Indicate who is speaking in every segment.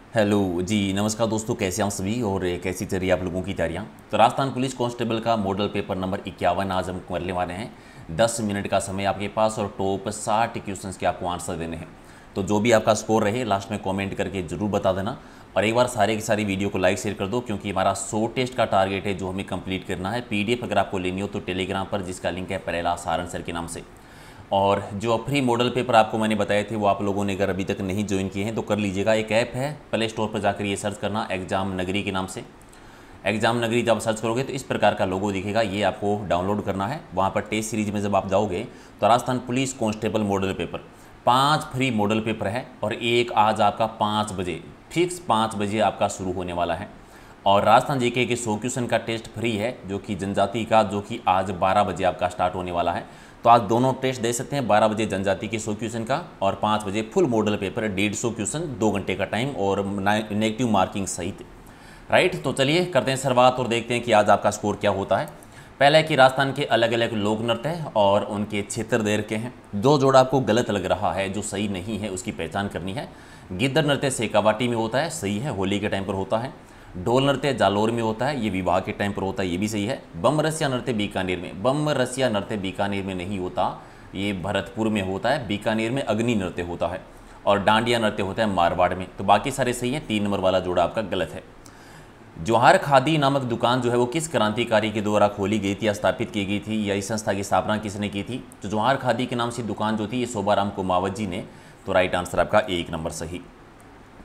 Speaker 1: Hello जी, नमस्कार दोस्तों, कैसे हैं आप सभी और कैसी चल रही है आप लोगों की तैयारियां। तो राजस्थान पुलिस कांस्टेबल का मॉडल पेपर नंबर 51 आज हम करने वाले हैं। 10 मिनट का समय आपके पास और टॉप 60 क्वेश्चंस के आपको आंसर देने हैं। तो जो भी आपका स्कोर रहे लास्ट में कमेंट करके ज़रूर बता देना। और एक बार सारे की सारी वीडियो को लाइक शेयर कर दो, क्योंकि हमारा 100 टेस्ट का टारगेट है जो हमें कंप्लीट करना है। PDF अगर आपको लेनी हो तो टेलीग्राम पर, जिसका लिंक है परेला सारण सर के नाम से। और जो फ्री मॉडल पेपर आपको मैंने बताए थे वो आप लोगों ने अगर अभी तक नहीं ज्वाइन किए हैं तो कर लीजिएगा। एक ऐप है, प्ले स्टोर पर जाकर ये सर्च करना एग्जाम नगरी के नाम से। एग्जाम नगरी जब सर्च करोगे तो इस प्रकार का लोगो दिखेगा, ये आपको डाउनलोड करना है। वहाँ पर टेस्ट सीरीज में जब आप जाओगे तो Rajasthan police constable model paper 5 free model paper है और एक आज आपका 5 बजे फिक्स 5 बजे आपका शुरू होने वाला है। और राजस्थान जीके के 100 क्वेश्चन का टेस्ट फ्री है, जो कि जनजाति का, जो कि आज 12 बजे आपका स्टार्ट होने वाला है। तो आज दोनों टेस्ट दे सकते हैं, 12 बजे जनजाति के 100 क्वेश्चन का और 5 बजे फुल मॉडल पेपर 150 क्वेश्चन, 2 घंटे का टाइम और नेगेटिव मार्किंग सहित। राइट, तो चलिए करते हैं शुरुआत और देखते हैं कि आज आपका स्कोर क्या होता है। पहला है कि राजस्थान के अलग अलग लोक नृत्य और उनके क्षेत्र दे रखे हैं। जो जोड़ा आपको गलत लग रहा है, जो सही नहीं है, उसकी पहचान करनी है। गिद्दर नृत्य सेकावाटी में होता है, सही है, होली के टाइम पर होता है। ढोल नृत्य जालोर में होता है, ये विवाह के टाइम पर होता है, ये भी सही है। बम रसिया नृत्य बीकानेर में, बम रसिया नृत्य बीकानेर में नहीं होता, ये भरतपुर में होता है। बीकानेर में अग्नि नृत्य होता है और डांडिया नृत्य होता है मारवाड़ में। तो बाकी सारे सही है, 3 नंबर वाला जोड़ा आपका गलत है। जवाहर खादी नामक दुकान जो है वो किस क्रांतिकारी के द्वारा खोली गई थी या स्थापित की गई थी, या इस संस्था की स्थापना किसने की थी? तो जवाहर खादी के नाम से दुकान जो थी ये शोभाराम कुमावत जी ने। तो राइट आंसर आपका 1 नंबर सही।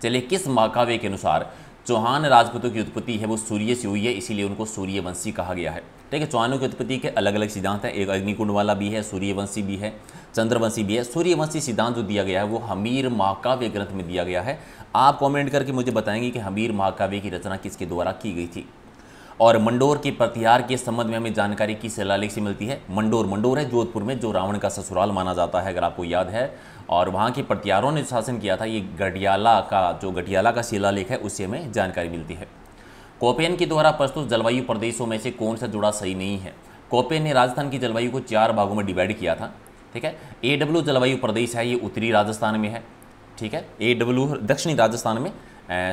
Speaker 1: चलिए, किस महाकाव्य के अनुसार चौहान राजपूतों की उत्पत्ति है वो सूर्य से हुई है, इसीलिए उनको सूर्यवंशी कहा गया है। ठीक है, चौहानों की उत्पत्ति के अलग अलग सिद्धांत हैं, एक अग्निकुंड वाला भी है, सूर्यवंशी भी है, चंद्रवंशी भी है। सूर्यवंशी सिद्धांत जो दिया गया है वो हमीर महाकाव्य ग्रंथ में दिया गया है। आप कमेंट करके मुझे बताएंगे कि हमीर महाकाव्य की रचना किसके द्वारा की गई थी। और मंडोर के प्रतिहार के संबंध में हमें जानकारी किस शिलालेख से मिलती है? मंडोर है जोधपुर में, जो रावण का ससुराल माना जाता है, अगर आपको याद है। और वहाँ के प्रतिहारों ने शासन किया था, ये गढ़ियाला का शिलालेख है, उससे हमें जानकारी मिलती है। कोपेन के द्वारा प्रस्तुत जलवायु प्रदेशों में से कौन सा जुड़ा सही नहीं है? कोपेन ने राजस्थान की जलवायु को 4 भागों में डिवाइड किया था। ठीक है, AW जलवायु प्रदेश है, ये उत्तरी राजस्थान में है। ठीक है, AW दक्षिणी राजस्थान में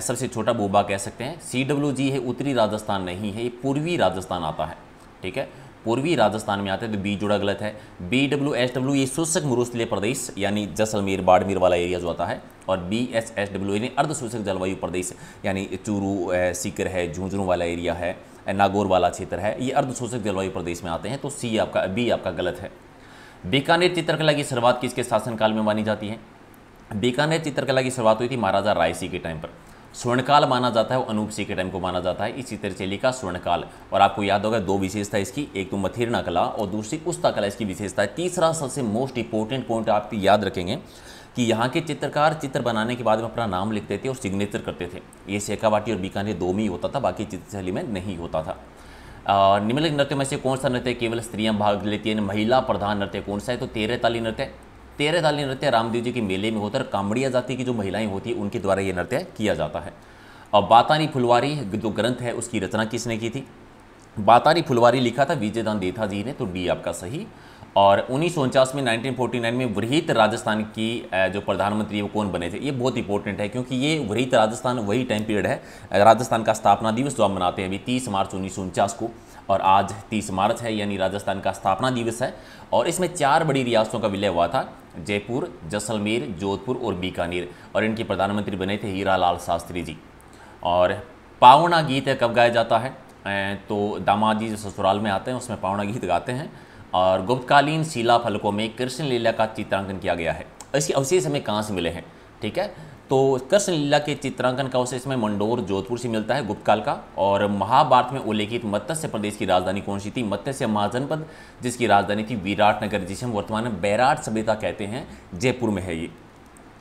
Speaker 1: सबसे छोटा भूभाग कह सकते हैं। CWG है, उत्तरी राजस्थान नहीं है, ये पूर्वी राजस्थान आता है। ठीक है, पूर्वी राजस्थान में आते हैं, तो बी जोड़ा गलत है। BWSW ये शुष्क मरुस्थलीय प्रदेश यानी जैसलमेर बाड़मेर वाला एरिया जो आता है। और BSSW यानी अर्ध शुष्क जलवायु प्रदेश यानी चूरू सीकर है, झुंझुनू वाला एरिया है, नागौर वाला क्षेत्र है, ये अर्ध शुष्क जलवायु प्रदेश में आते हैं। तो बी आपका गलत है। बीकानेर चित्रकला की शुरुआत किसके शासनकाल में मानी जाती है? बीकानेर चित्रकला की शुरुआत हुई थी महाराजा रायसी के टाइम पर। स्वर्णकाल माना जाता है वो अनूप सिंह के टाइम को माना जाता है, इस चित्रशैली का स्वर्णकाल। और आपको याद होगा 2 विशेषता इसकी, एक तो मथेरना कला और दूसरी उस्ता कला इसकी विशेषता है। तीसरा सबसे मोस्ट इंपॉर्टेंट पॉइंट आप याद रखेंगे कि यहाँ के चित्रकार चित्र बनाने के बाद में अपना नाम लिखते थे और सिग्नेचर करते थे। ये शेखावाटी और बीकानेर 2 में ही होता था, बाकी चित्रशैली में नहीं होता था। निम्नलिखित नृत्य में से कौन सा नृत्य केवल स्त्रियां भाग लेती हैं? महिला प्रधान नृत्य कौन सा है? तो 13 ताली नृत्य। 13 ताली नृत्य रामदेव जी के मेले में होता है और कामड़िया जाति की जो महिलाएं होती हैं उनके द्वारा ये नृत्य किया जाता है। और बातानी फुलवारी जो ग्रंथ है उसकी रचना किसने की थी? बातानी फुलवारी लिखा था विजयदान देथा जी ने, तो डी आपका सही। और 1949 में 1949 में वृहित राजस्थान की जो प्रधानमंत्री है वो कौन बने थे? ये बहुत इंपॉर्टेंट है, क्योंकि ये वृहित राजस्थान वही टाइम पीरियड है, राजस्थान का स्थापना दिवस जो हम मनाते हैं अभी 30 मार्च 1949 को, और आज 30 मार्च है, यानी राजस्थान का स्थापना दिवस है। और इसमें 4 बड़ी रियासतों का विलय हुआ था, जयपुर, जैसलमेर, जोधपुर और बीकानेर। और इनके प्रधानमंत्री बने थे हीरालाल शास्त्री जी। और पावना गीत कब गाया जाता है? तो दामाद जी जो ससुराल में आते हैं उसमें पावना गीत गाते हैं। और गुप्तकालीन शिला फलकों में कृष्ण लीला का चित्रांकन किया गया है। इसके अवशेष हमें कहाँ से मिले हैं? ठीक है, तो कृष्ण लीला के चित्रांकन का अवशेष में मंडोर जोधपुर से मिलता है गुप्तकाल का। और महाभारत में उल्लेखित मत्स्य प्रदेश की राजधानी कौन सी थी? मत्स्य महाजनपद, जिसकी राजधानी थी विराटनगर, जिसे हम वर्तमान में बैराट सभ्यता कहते हैं, जयपुर में है ये।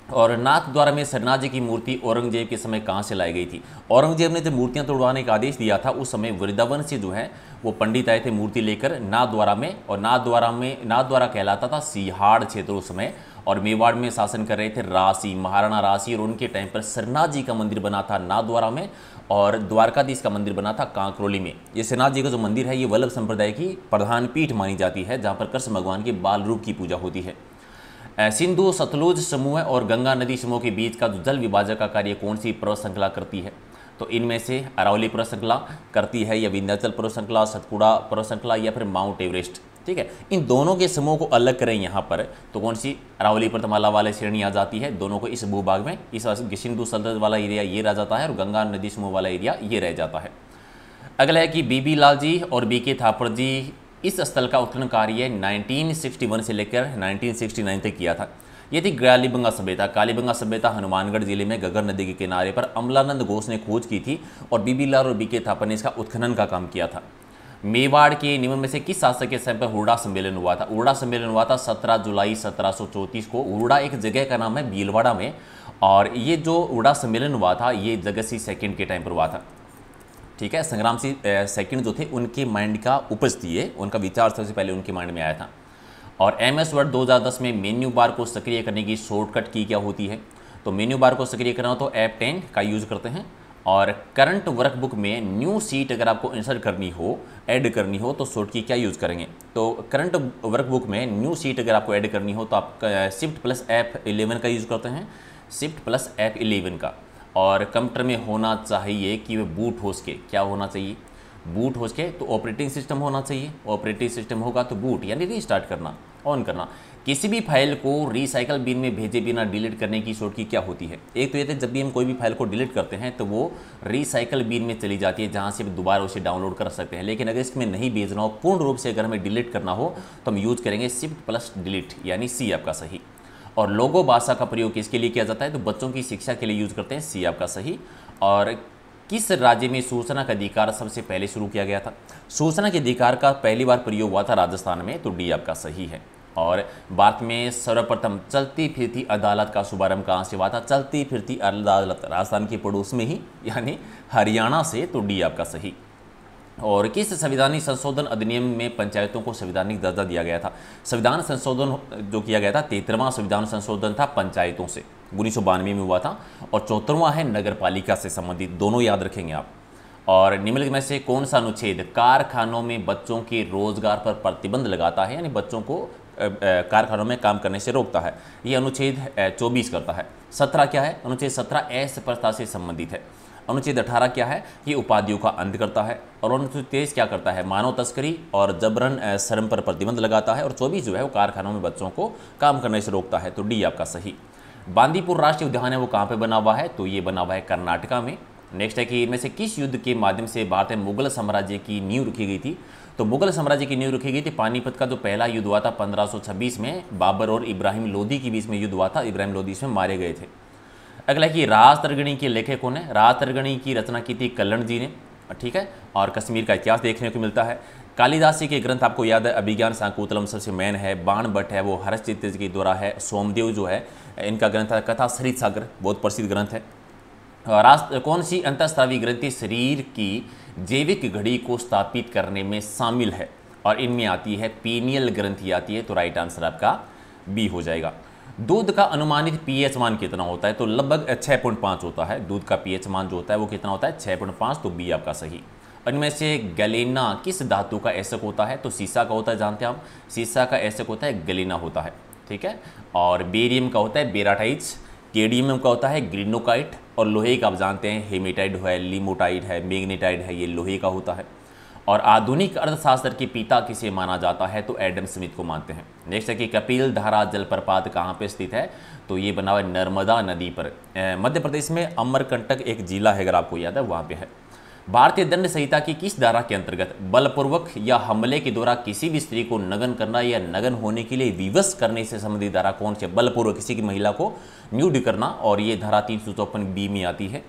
Speaker 1: और नाथद्वारा में सरनाथ जी की मूर्ति औरंगजेब के समय कहाँ से लाई गई थी? औरंगजेब ने जब मूर्तियां तोड़वाने का आदेश दिया था उस समय वृंदावन से जो है वो पंडित आए थे मूर्ति लेकर नाथद्वारा में। और नाथद्वारा कहलाता था सिहाड़ क्षेत्र उस समय। और मेवाड़ में शासन कर रहे थे रासी, महाराणा रासी, और उनके टाइम पर सरनाथ जी का मंदिर बना था नाथद्वारा में, और द्वारकाधीश का मंदिर बना था कांकरोली में। ये सरनाथ जी का जो मंदिर है ये वल्लभ संप्रदाय की प्रधान पीठ मानी जाती है, जहाँ पर कृष्ण भगवान के बाल रूप की पूजा होती है। सिंधु सतलुज समूह और गंगा नदी समूह के बीच का जो जल विभाजक का कार्य कौन सी पर्वत श्रृंखला करती है? तो इनमें से अरावली पर्वत श्रृंखला करती है, या विंध्याचल पर्वत श्रृंखला, सतपुड़ा पर्वत श्रृंखला, या फिर माउंट एवरेस्ट। ठीक है, इन दोनों के समूह को अलग करें यहाँ पर तो कौन सी अरावली पर्वतमाला वाले श्रेणी आ जाती है, दोनों को इस भूभाग में, इस सिंधु सतलुज वाला एरिया ये रह जाता है और गंगा नदी समूह वाला एरिया ये रह जाता है। अगला है कि बीबी लाल जी और बीके थापर जी इस स्थल का उत्खनन कार्य 1961 से लेकर 1969 तक किया था। ये थी कालीबंगा सभ्यता। कालीबंगा सभ्यता हनुमानगढ़ जिले में घग्गर नदी के किनारे पर अमलानंद घोष ने खोज की थी और बीबी लाल और बीके थापर ने इसका उत्खनन का काम किया था। मेवाड़ के निम्न में से किस शासक के समय पर हुरडा सम्मेलन हुआ था? हुरडा सम्मेलन हुआ था 17 जुलाई 1734 को। हुरडा एक जगह का नाम है भीलवाड़ा में, और ये जो हुरडा सम्मेलन हुआ था ये जगत सिंह सेकंड के टाइम पर हुआ था। ठीक है, संग्राम सिंह सेकंड जो थे उनके माइंड का उपज थी ये, उनका विचार सबसे पहले उनके माइंड में आया था। और MS वर्ड 2010 में मेन्यू बार को सक्रिय करने की शॉर्टकट की क्या होती है? तो मेन्यू बार को सक्रिय करना हो तो F10 का यूज़ करते हैं। और करंट वर्कबुक में न्यू सीट अगर आपको इंसर्ट करनी हो, ऐड करनी हो, तो शॉर्ट की क्या यूज़ करेंगे? तो करंट वर्कबुक में न्यू सीट अगर आपको ऐड करनी हो तो आप Shift+F11 का यूज़ करते हैं, Shift+F11 का। और कंप्यूटर में होना चाहिए कि वह बूट हो सके। क्या होना चाहिए? बूट हो सके तो ऑपरेटिंग सिस्टम होना चाहिए। ऑपरेटिंग सिस्टम होगा तो बूट यानी रीस्टार्ट करना, ऑन करना। किसी भी फाइल को रिसाइकल बिन में भेजे बिना डिलीट करने की शॉर्ट की क्या होती है? एक तो ये थे जब भी हम कोई भी फाइल को डिलीट करते हैं तो वो रिसाइकल बिन में चली जाती है, जहाँ से दोबारा उसे डाउनलोड कर सकते हैं। लेकिन अगर इसमें नहीं भेजना हो, पूर्ण रूप से अगर हमें डिलीट करना हो तो हम यूज़ करेंगे Shift+Delete यानी C आपका सही। और लोगो भाषा का प्रयोग किसके लिए किया जाता है? तो बच्चों की शिक्षा के लिए यूज़ करते हैं, C आपका सही। और किस राज्य में सूचना का अधिकार सबसे पहले शुरू किया गया था? सूचना के अधिकार का पहली बार प्रयोग हुआ था राजस्थान में, तो D आपका सही है। और भारत में सर्वप्रथम चलती फिरती अदालत का शुभारंभ कहाँ से हुआ था? चलती फिरती अदालत राजस्थान के पड़ोस में ही यानी हरियाणा से, तो D आपका सही। और किस संविधानिक संशोधन अधिनियम में पंचायतों को संवैधानिक दर्जा दिया गया था? संविधान संशोधन जो किया गया था 73वां संविधान संशोधन था पंचायतों से, 1992 में हुआ था। और 74वां है नगर पालिका से संबंधित, दोनों याद रखेंगे आप। और निम्नलिखित में से कौन सा अनुच्छेद कारखानों में बच्चों के रोजगार पर प्रतिबंध लगाता है, यानी बच्चों को कारखानों में काम करने से रोकता है? ये अनुच्छेद 24 करता है। 17 क्या है? अनुच्छेद 17 अस्पृश्यता से संबंधित है। अनुच्छेद 18 क्या है? ये उपाधियों का अंत करता है। और अनुच्छेद 23 क्या करता है? मानव तस्करी और जबरन श्रम पर प्रतिबंध लगाता है। और 24 जो है वो कारखानों में बच्चों को काम करने से रोकता है, तो D आपका सही। बांदीपुर राष्ट्रीय उद्यान है वो कहाँ पे बना हुआ है? तो ये बना हुआ है कर्नाटका में। नेक्स्ट है कि इनमें से किस युद्ध के माध्यम से भारत में मुगल साम्राज्य की नींव रखी गई थी? तो मुगल साम्राज्य की नींव रखी गई थी पानीपत का जो पहला युद्ध हुआ था 1526 में, बाबर और इब्राहिम लोदी के बीच में युद्ध हुआ था। इब्राहिम लोदी इसमें मारे गए थे। अगला है कि राज तरगणी के लेखक कौन है? राज तरगणी की रचना की थी कल्लण जी ने। ठीक है, और कश्मीर का इतिहास देखने को मिलता है। कालिदासी के ग्रंथ आपको याद है, अभिज्ञान शाकुंतलम सबसे मेन है। बाण भट्ट है वो हर्षचित्र के द्वारा है। सोमदेव जो है इनका ग्रंथ है कथा सरित सागर, बहुत प्रसिद्ध ग्रंथ है। कौन सी अंतःस्रावी ग्रंथि शरीर की जैविक घड़ी को स्थापित करने में शामिल है? और इनमें आती है पीनियल ग्रंथि आती है, तो राइट आंसर आपका B हो जाएगा। दूध का अनुमानित pH मान कितना होता है? तो लगभग 6.5 होता है। दूध का pH मान जो होता है वो कितना होता है? 6.5, तो B आपका सही। इनमें से गैलेना किस धातु का एशक होता है? तो सीसा का होता है, जानते हैं आप। सीसा का एशक होता है गैलेना होता है। ठीक है, और बेरियम का होता है बेराटाइट्स, केडियम का होता है ग्रीनोकाइट, और लोहे का आप जानते हैं हेमेटाइट है, लिमोटाइट है, मैग्नेटाइट है, ये लोहे का होता है। और आधुनिक अर्थशास्त्र के पिता किसे माना जाता है? तो एडम स्मिथ को मानते हैं। नेक्स्ट है कि कपिल धारा जलप्रपात कहाँ पे स्थित है? तो ये बना हुआ है नर्मदा नदी पर, मध्य प्रदेश में। अमरकंटक एक जिला है, अगर आपको याद है, वहाँ पे है। भारतीय दंड संहिता की किस धारा के अंतर्गत बलपूर्वक या हमले के द्वारा किसी भी स्त्री को नग्न करना या नग्न होने के लिए विवश करने से संबंधित धारा कौन सी? बलपूर्वक किसी की महिला को न्यूड करना, और ये धारा 354B में आती है।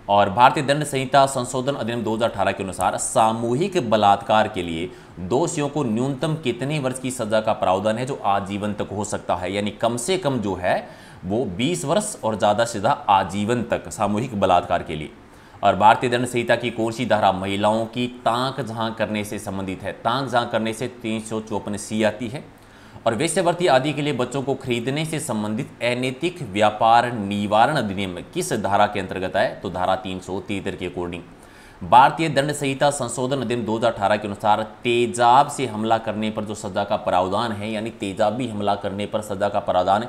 Speaker 1: और भारतीय दंड संहिता संशोधन अधिनियम 2018 के अनुसार सामूहिक बलात्कार के लिए दोषियों को न्यूनतम कितने वर्ष की सजा का प्रावधान है? जो आजीवन तक हो सकता है, यानी कम से कम जो है वो 20 वर्ष और ज़्यादा से ज़्यादा आजीवन तक सामूहिक बलात्कार के लिए। और भारतीय दंड संहिता की कौन सी धारा महिलाओं की ताक झांक करने से संबंधित है? ताक झांक करने से 354C आती है। और वेश्यावृत्ति आदि के लिए बच्चों को खरीदने से संबंधित अनैतिक व्यापार निवारण अधिनियम किस धारा के अंतर्गत है? तो धारा 373 के अकॉर्डिंग। भारतीय दंड संहिता संशोधन अधिनियम 2018 के अनुसार तेजाब से हमला करने पर जो सजा का प्रावधान है, यानी तेजाबी हमला करने पर सजा का प्रावधान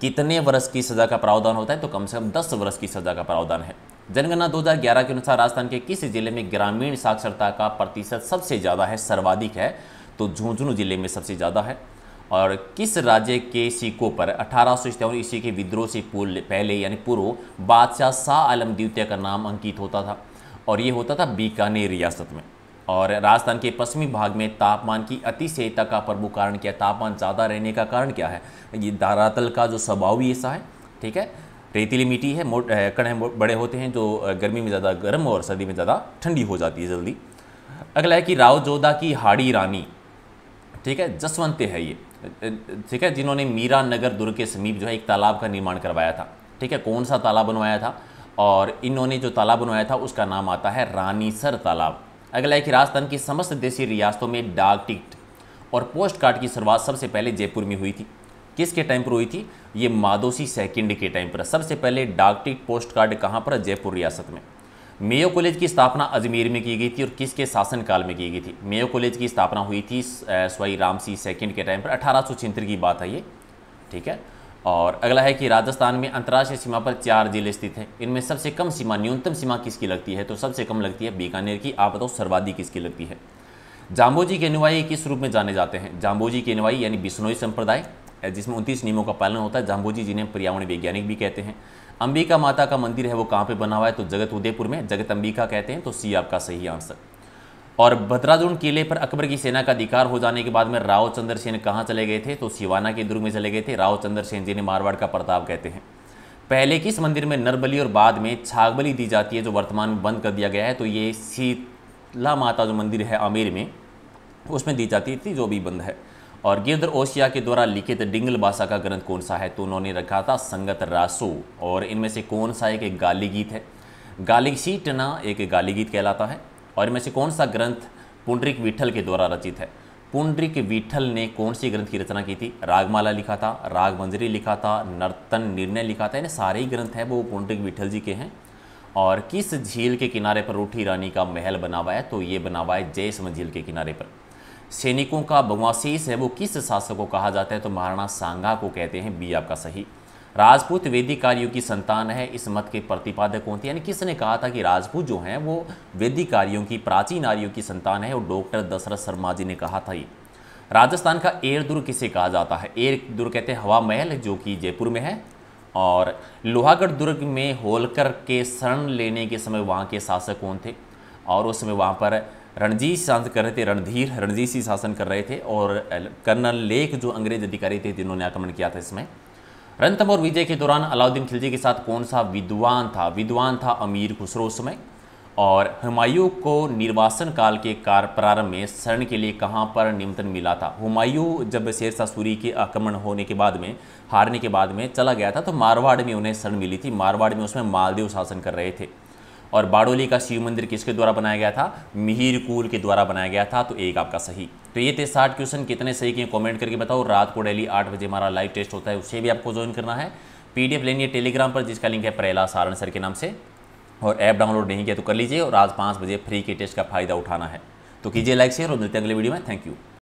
Speaker 1: कितने वर्ष की सजा का प्रावधान होता है, तो कम से कम 10 वर्ष की सजा का प्रावधान है। जनगणना 2011 के अनुसार राजस्थान के किस जिले में ग्रामीण साक्षरता का प्रतिशत सबसे ज़्यादा है, सर्वाधिक है, तो झुंझुनू जिले में सबसे ज़्यादा है। और किस राज्य के सिक्कों पर 1857 ईस्वी के विद्रोह से पहले यानी पूर्व बादशाह शाह आलम द्वितीय का नाम अंकित होता था, और ये होता था बीकानेर रियासत में। और राजस्थान के पश्चिमी भाग में तापमान की अतिशयता का प्रमुख कारण क्या है, तापमान ज़्यादा रहने का कारण क्या है, ये धरातल का जो स्वभाव ही ऐसा है, ठीक है, रेतीली मिट्टी है, कण बड़े होते हैं जो गर्मी में ज़्यादा गर्म और सर्दी में ज़्यादा ठंडी हो जाती है जल्दी। अगला है कि राव जोधा की हाड़ी रानी, ठीक है, जसवंत है ये, ठीक है, जिन्होंने मीरा नगर दुर्ग के समीप जो है एक तालाब का निर्माण करवाया था, ठीक है, कौन सा तालाब बनवाया था, और इन्होंने जो तालाब बनवाया था उसका नाम आता है रानीसर तालाब। अगला है कि राजस्थान की समस्त देशी रियासतों में डाक टिकट और पोस्ट कार्ड की शुरुआत सबसे पहले जयपुर में हुई थी। किसके टाइम पर हुई थी, ये मादोसी सेकंड के टाइम पर सबसे पहले डाक टिकट पोस्ट कार्ड कहाँ पर, जयपुर रियासत में। मेयो कॉलेज की स्थापना अजमेर में की गई थी और किसके शासनकाल में की गई थी, मेयो कॉलेज की स्थापना हुई थी स्वाई रामसी सेकंड के टाइम पर, 1876 की बात है ये, ठीक है। और अगला है कि राजस्थान में अंतर्राष्ट्रीय सीमा पर 4 जिले स्थित हैं, इनमें सबसे कम सीमा, न्यूनतम सीमा किसकी लगती है, तो सबसे कम लगती है बीकानेर की। आप बताओ सर्वाधिक किसकी लगती है। जाम्बोजी के अनुयायी किस रूप में जाने जाते हैं, जाम्बोजी के अनुयायी यानी बिश्नोई संप्रदाय, जिसमें 29 नियमों का पालन होता है। जाम्बोजी जिन्हें पर्यावरण वैज्ञानिक भी कहते हैं। अंबिका माता का मंदिर है वो कहाँ पे बना हुआ है, तो जगत उदयपुर में, जगत अंबिका कहते हैं, तो सी आपका सही आंसर। और भद्राजुंड किले पर अकबर की सेना का अधिकार हो जाने के बाद में राव चंद्र सेन कहाँ चले गए थे, तो सिवाना के दुर्ग में चले गए थे। राव चंद्र सेन जिन्हें मारवाड़ का प्रताप कहते हैं। पहले किस मंदिर में नरबली और बाद में छागबली दी जाती है, जो वर्तमान में बंद कर दिया गया है, तो ये शीतला माता जो मंदिर है आमेर में, उसमें दी जाती थी, जो भी बंद है। और गिरधर ओशिया के द्वारा लिखित डिंगल भाषा का ग्रंथ कौन सा है, तो उन्होंने रखा था संगत रासो। और इनमें से कौन सा एक गाली गीत है, गाली सीटना एक गाली गीत कहलाता है। और इनमें से कौन सा ग्रंथ पुंडरीक विठल के द्वारा रचित है, पुंडरीक विठल ने कौन सी ग्रंथ की रचना की थी, रागमाला लिखा था, रागमंजरी लिखा था, नर्तन निर्णय लिखा था, यानी सारे ही ग्रंथ हैं वो पुंडरीक विठल जी के हैं। और किस झील के किनारे पर रूठी रानी का महल बना हुआ है, तो ये बना हुआ है जयसमंद झील के किनारे पर। सैनिकों का भगवाशीष है वो किस शासक को कहा जाता है, तो महाराणा सांगा को कहते हैं, बी आपका सही। राजपूत वैदिक कार्यों की संतान है, इस मत के प्रतिपादक कौन थे, यानी किसने कहा था कि राजपूत जो हैं वो वैदिक कार्यों की, प्राचीन आर्यों की संतान है, और डॉक्टर दशरथ शर्मा जी ने कहा था ये। राजस्थान का एर दुर्ग किसे कहा जाता है, एर दुर्ग कहते हैं हवा महल, जो कि जयपुर में है। और लोहागढ़ दुर्ग में होलकर के शरण लेने के समय वहाँ के शासक कौन थे, और उस समय वहाँ पर रणजीत शासन कर रहे थे, रणधीर रणजीत सिंह शासन कर रहे थे, और कर्नल लेक जो अंग्रेज अधिकारी थे जिन्होंने आक्रमण किया था इसमें। रणथंभौर विजय के दौरान अलाउद्दीन खिलजी के साथ कौन सा विद्वान था, विद्वान था अमीर खुसरो उस समय। और हुमायूं को निर्वासन काल के प्रारंभ में शरण के लिए कहाँ पर निमंत्रण मिला था, हुमायूं जब शेरशाह सूरी के आक्रमण होने के बाद में, हारने के बाद में चला गया था, तो मारवाड़ में उन्हें शरण मिली थी। मारवाड़ में उसमें मालदेव शासन कर रहे थे। और बारडोली का शिव मंदिर किसके द्वारा बनाया गया था, मिहिर कुल के द्वारा बनाया गया था, तो एक आपका सही। तो ये थे 60 क्वेश्चन, कितने सही किए कमेंट करके बताओ। रात को डेली 8 बजे हमारा लाइव टेस्ट होता है, उससे भी आपको ज्वाइन करना है। PDF लेनी है टेलीग्राम पर, जिसका लिंक है प्रहलाद सारण सर के नाम से, और ऐप डाउनलोड नहीं किया तो कर लीजिए। और आज 5 बजे फ्री के टेस्ट का फायदा उठाना है, तो कीजिए लाइक शेयर, और मिलते हैं अगले वीडियो में। Thank you.